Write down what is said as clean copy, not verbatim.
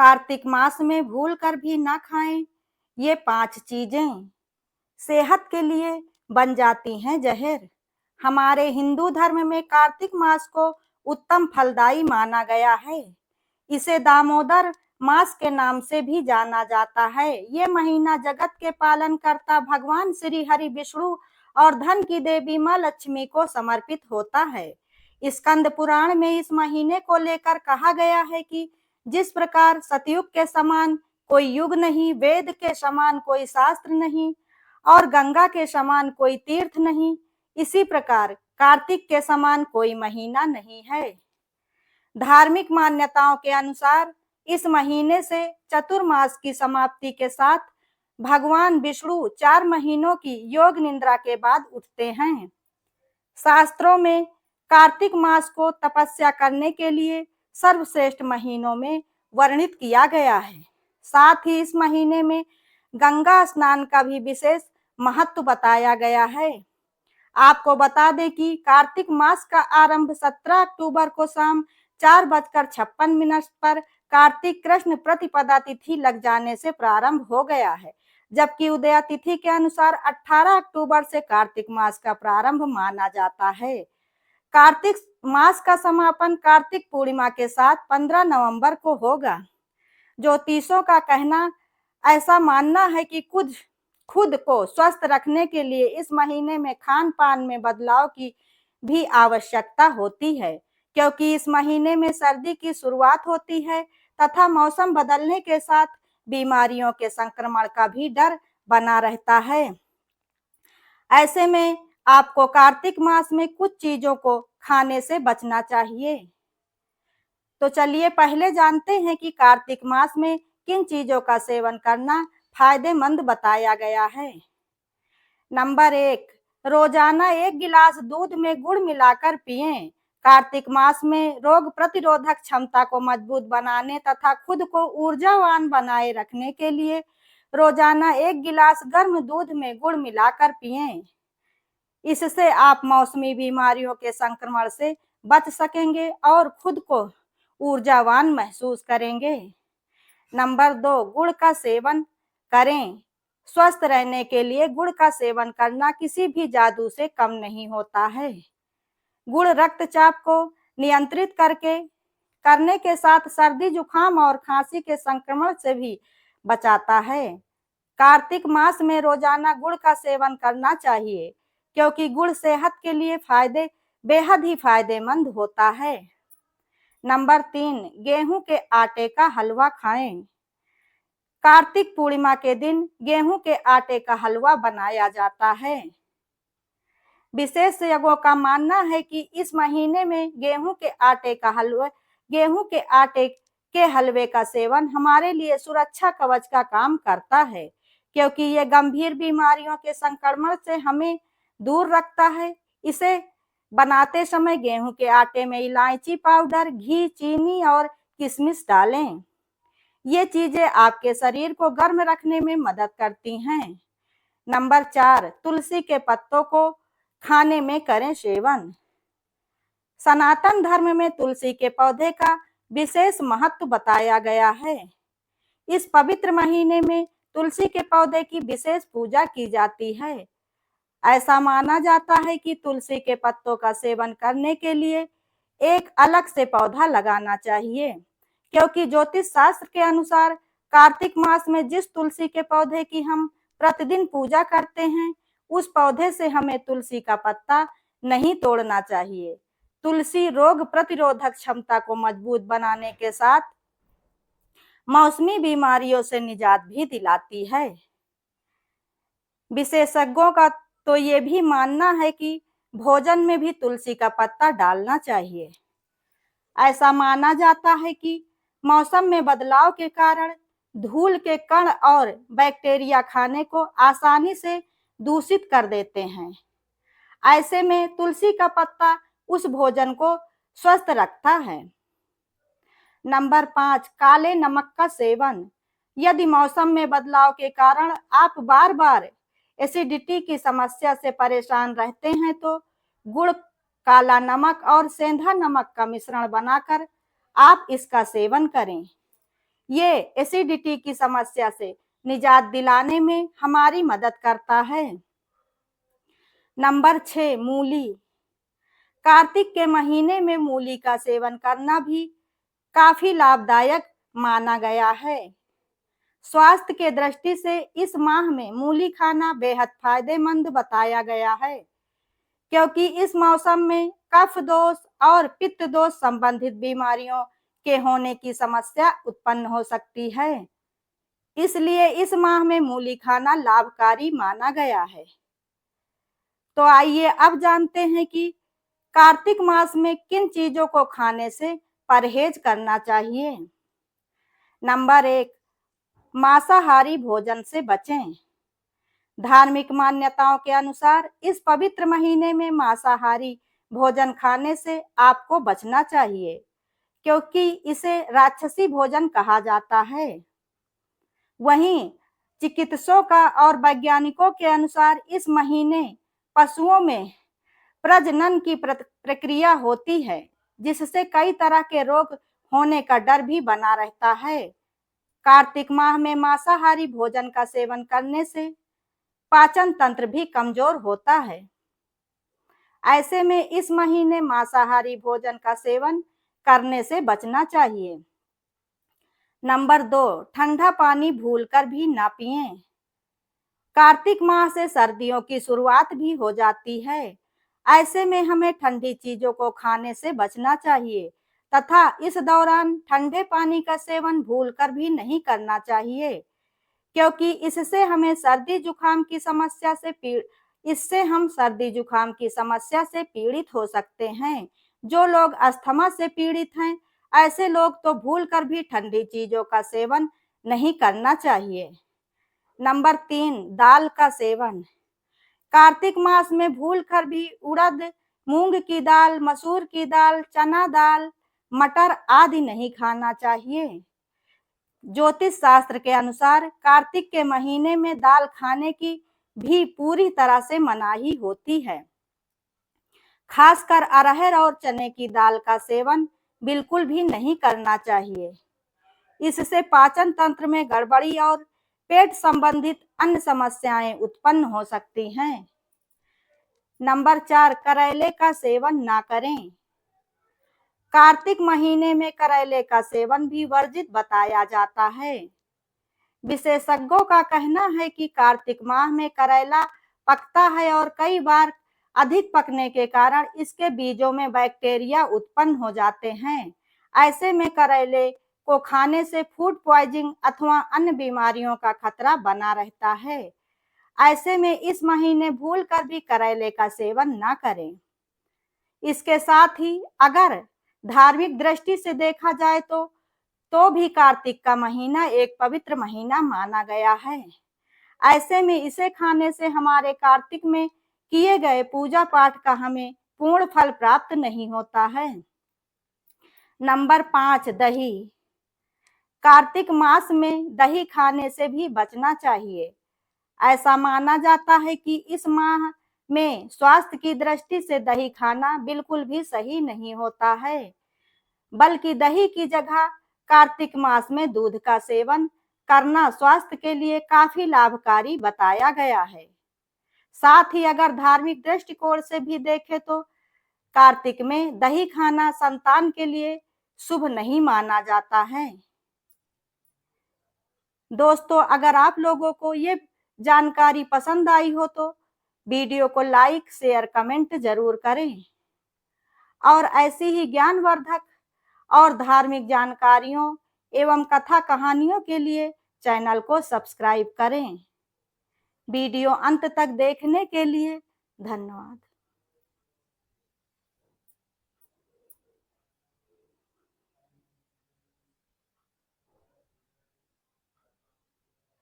कार्तिक मास में भूल कर भी ना खाएं ये 5 चीजें, सेहत के लिए बन जाती हैं जहर। हमारे हिंदू धर्म में कार्तिक मास को उत्तम फलदायी माना गया है। इसे दामोदर मास के नाम से भी जाना जाता है। ये महीना जगत के पालन करता भगवान श्री हरि विष्णु और धन की देवी माँ लक्ष्मी को समर्पित होता है। स्कंद पुराण में इस महीने को लेकर कहा गया है कि जिस प्रकार सतयुग के समान कोई युग नहीं, वेद के समान कोई शास्त्र नहीं और गंगा के समान कोई तीर्थ नहीं, इसी प्रकार कार्तिक के समान कोई महीना नहीं है। धार्मिक मान्यताओं के अनुसार इस महीने से चतुर्मास की समाप्ति के साथ भगवान विष्णु 4 महीनों की योग निद्रा के बाद उठते हैं। शास्त्रों में कार्तिक मास को तपस्या करने के लिए सर्वश्रेष्ठ महीनों में वर्णित किया गया है। साथ ही इस महीने में गंगा स्नान का भी विशेष महत्व बताया गया है। आपको बता दें कि कार्तिक मास का आरंभ 17 अक्टूबर को शाम 4:56 पर कार्तिक कृष्ण प्रतिपदा तिथि लग जाने से प्रारंभ हो गया है, जबकि उदया तिथि के अनुसार 18 अक्टूबर से कार्तिक मास का प्रारंभ माना जाता है। कार्तिक मास का समापन कार्तिक पूर्णिमा के साथ 15 नवंबर को होगा। ज्योतिषों का कहना ऐसा मानना है कि खुद को स्वस्थ रखने के लिए इस महीने में खान पान में बदलाव की भी आवश्यकता होती है, क्योंकि इस महीने में सर्दी की शुरुआत होती है तथा मौसम बदलने के साथ बीमारियों के संक्रमण का भी डर बना रहता है। ऐसे में आपको कार्तिक मास में कुछ चीजों को खाने से बचना चाहिए। तो चलिए पहले जानते हैं कि कार्तिक मास में किन चीजों का सेवन करना फायदेमंद बताया गया है। नंबर 1, रोजाना 1 गिलास दूध में गुड़ मिलाकर पिएं। कार्तिक मास में रोग प्रतिरोधक क्षमता को मजबूत बनाने तथा खुद को ऊर्जावान बनाए रखने के लिए रोजाना 1 गिलास गर्म दूध में गुड़ मिलाकर पिएं। इससे आप मौसमी बीमारियों के संक्रमण से बच सकेंगे और खुद को ऊर्जावान महसूस करेंगे। नंबर 2, गुड़ का सेवन करें। स्वस्थ रहने के लिए गुड़ का सेवन करना किसी भी जादू से कम नहीं होता है। गुड़ रक्तचाप को नियंत्रित करने के साथ सर्दी, जुकाम और खांसी के संक्रमण से भी बचाता है। कार्तिक मास में रोजाना गुड़ का सेवन करना चाहिए, क्योंकि गुड़ सेहत के लिए बेहद ही फायदेमंद होता है। नंबर 3, गेहूं के आटे का हलवा खाएं। कार्तिक पूर्णिमा के दिन गेहूं के आटे का हलवा बनाया जाता है। विशेषज्ञों का मानना है कि इस महीने में गेहूं के आटे के हलवे का सेवन हमारे लिए सुरक्षा कवच का काम करता है, क्योंकि ये गंभीर बीमारियों के संक्रमण से हमें दूर रखता है। इसे बनाते समय गेहूं के आटे में इलायची पाउडर, घी, चीनी और किशमिश डालें। ये चीजें आपके शरीर को गर्म रखने में मदद करती हैं। नंबर 4, तुलसी के पत्तों को खाने में करें सेवन। सनातन धर्म में तुलसी के पौधे का विशेष महत्व बताया गया है। इस पवित्र महीने में तुलसी के पौधे की विशेष पूजा की जाती है। ऐसा माना जाता है कि तुलसी के पत्तों का सेवन करने के लिए एक अलग से पौधा लगाना चाहिए, क्योंकि ज्योतिष शास्त्र के अनुसार कार्तिक मास में जिस तुलसी के पौधे की हम प्रतिदिन पूजा करते हैं, उस पौधे से हमें तुलसी का पत्ता नहीं तोड़ना चाहिए। तुलसी रोग प्रतिरोधक क्षमता को मजबूत बनाने के साथ मौसमी बीमारियों से निजात भी दिलाती है। विशेषज्ञों का तो ये भी मानना है कि भोजन में भी तुलसी का पत्ता डालना चाहिए। ऐसा माना जाता है कि मौसम में बदलाव के कारण धूल के कण और बैक्टीरिया खाने को आसानी से दूषित कर देते हैं। ऐसे में तुलसी का पत्ता उस भोजन को स्वस्थ रखता है। नंबर 5, काले नमक का सेवन। यदि मौसम में बदलाव के कारण आप बार बार एसिडिटी की समस्या से परेशान रहते हैं, तो गुड़, काला नमक और सेंधा नमक का मिश्रण बनाकर आप इसका सेवन करें। ये एसिडिटी की समस्या से निजात दिलाने में हमारी मदद करता है। नंबर 6, मूली। कार्तिक के महीने में मूली का सेवन करना भी काफी लाभदायक माना गया है। स्वास्थ्य के दृष्टि से इस माह में मूली खाना बेहद फायदेमंद बताया गया है, क्योंकि इस मौसम में कफ दोष और पित्त दोष संबंधित बीमारियों के होने की समस्या उत्पन्न हो सकती है। इसलिए इस माह में मूली खाना लाभकारी माना गया है। तो आइए अब जानते हैं कि कार्तिक मास में किन चीजों को खाने से परहेज करना चाहिए। नंबर 1, मांसाहारी भोजन से बचें। धार्मिक मान्यताओं के अनुसार इस पवित्र महीने में मांसाहारी भोजन खाने से आपको बचना चाहिए, क्योंकि इसे राक्षसी भोजन कहा जाता है। वहीं चिकित्सकों का और वैज्ञानिकों के अनुसार इस महीने पशुओं में प्रजनन की प्रक्रिया होती है, जिससे कई तरह के रोग होने का डर भी बना रहता है। कार्तिक माह में मांसाहारी भोजन का सेवन करने से पाचन तंत्र भी कमजोर होता है। ऐसे में इस महीने मांसाहारी भोजन का सेवन करने से बचना चाहिए। नंबर 2, ठंडा पानी भूलकर भी ना पिएं। कार्तिक माह से सर्दियों की शुरुआत भी हो जाती है। ऐसे में हमें ठंडी चीजों को खाने से बचना चाहिए तथा इस दौरान ठंडे पानी का सेवन भूलकर भी नहीं करना चाहिए, क्योंकि इससे हम सर्दी जुकाम की समस्या से पीड़ित हो सकते हैं। जो लोग अस्थमा से पीड़ित हैं, ऐसे लोग तो भूलकर भी ठंडी चीजों का सेवन नहीं करना चाहिए। नंबर 3, दाल का सेवन। कार्तिक मास में भूलकर भी उड़द, मूंग की दाल, मसूर की दाल, चना दाल, मटर आदि नहीं खाना चाहिए। ज्योतिष शास्त्र के अनुसार कार्तिक के महीने में दाल खाने की भी पूरी तरह से मनाही होती है। खासकर अरहर और चने की दाल का सेवन बिल्कुल भी नहीं करना चाहिए। इससे पाचन तंत्र में गड़बड़ी और पेट संबंधित अन्य समस्याएं उत्पन्न हो सकती हैं। नंबर 4, करेले का सेवन ना करें। कार्तिक महीने में करेले का सेवन भी वर्जित बताया जाता है। विशेषज्ञों का कहना है कि कार्तिक माह में करेला पकता है और कई बार अधिक पकने के कारण इसके बीजों में बैक्टीरिया उत्पन्न हो जाते हैं। ऐसे में करेले को खाने से फूड पॉइजनिंग अथवा अन्य बीमारियों का खतरा बना रहता है। ऐसे में इस महीने भूलकर भी करेले का सेवन ना करें। इसके साथ ही अगर धार्मिक दृष्टि से देखा जाए तो भी कार्तिक का महीना एक पवित्र महीना माना गया है। ऐसे में इसे खाने से हमारे कार्तिक में किए गए पूजा पाठ का हमें पूर्ण फल प्राप्त नहीं होता है। नंबर 5, दही। कार्तिक मास में दही खाने से भी बचना चाहिए। ऐसा माना जाता है कि इस माह में स्वास्थ्य की दृष्टि से दही खाना बिल्कुल भी सही नहीं होता है, बल्कि दही की जगह कार्तिक मास में दूध का सेवन करना स्वास्थ्य के लिए काफी लाभकारी बताया गया है। साथ ही अगर धार्मिक दृष्टिकोण से भी देखें तो कार्तिक में दही खाना संतान के लिए शुभ नहीं माना जाता है। दोस्तों, अगर आप लोगों को ये जानकारी पसंद आई हो तो वीडियो को लाइक, शेयर, कमेंट जरूर करें और ऐसी ही ज्ञानवर्धक और धार्मिक जानकारियों एवं कथा कहानियों के लिए चैनल को सब्सक्राइब करें। वीडियो अंत तक देखने के लिए धन्यवाद।